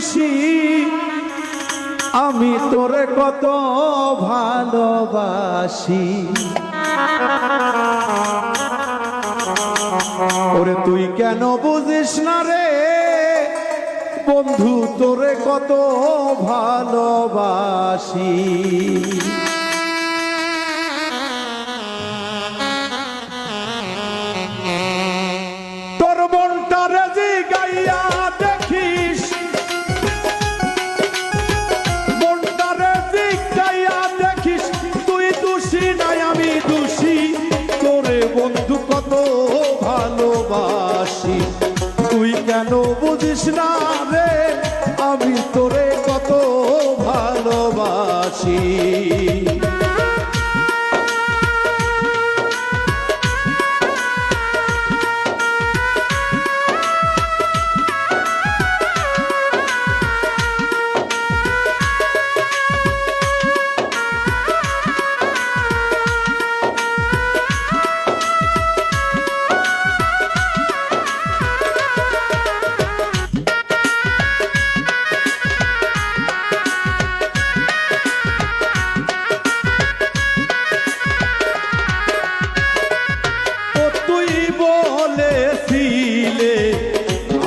দোষী আমি তোরে কত ভালোবাসি। ওরে তুই কেন বুঝিস না রে বন্ধু তোরে কত ভালোবাসি। তোর মনটারে জিগাইয়া দেখিস, মনটারে জিগাইয়া দেখিস, তুই দোষী নাই আমি দোষী, তোরে বন্ধু কত ভালোবাসি। তুই কেন বুঝিস না রে আমি তোরে কত ভালোবাসি।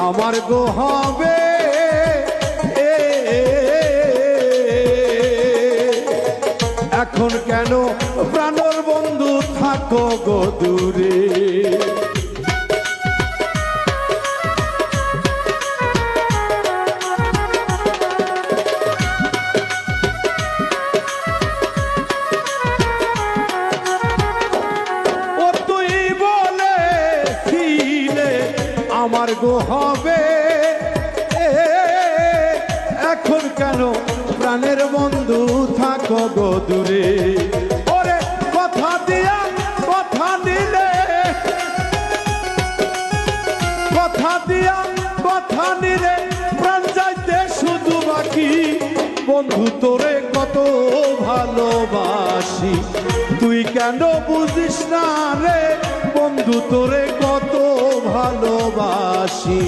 আমার গো হবে এখন কেন প্রাণের বন্ধু থাকো গো দূরে। ও তুই বলেছিলে আমার গো হবে এখন কেন প্রাণের বন্ধু থাকো গো দূরে। ওরে কথা দিয়া কথা নিলে, কথা দিয়া কথা নিলে প্রাণ যাইতে শুধু বাকি। বন্ধু তোরে কত ভালোবাসি, তুই কেন বুঝিস না রে বন্ধু তোরে কত ভালোবাসি।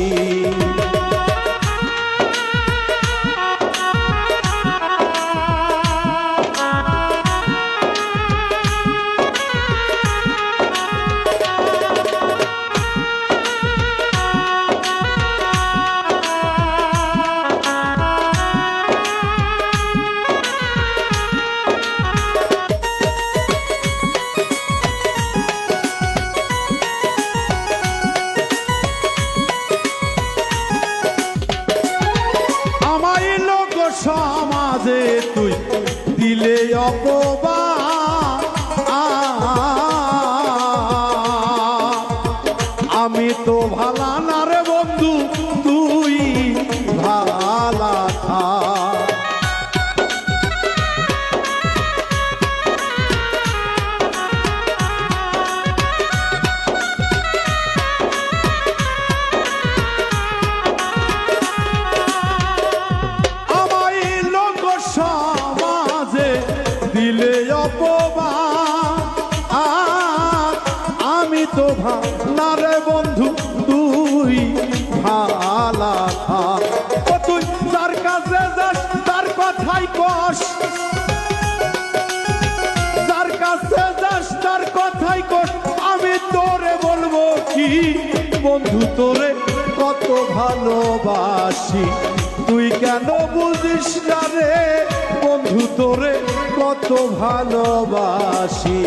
সমাজে তুই দিলে অপবাদ, আমি তো ভালা না রে বন্ধু তুই ভালা থাক। দিলে অপবাদ আমি তো ভালা রে বন্ধু তুই ভালা থাক। ও তুই যার কাছে যাস তার কথাই কস, যার কাছে যাস তার কথাই কস। আমি তোরে বলবো কি বন্ধু তোরে কত ভালোবাসি। তুই কেন বুঝিস না রে বন্ধু তোরে কত ভালোবাসি।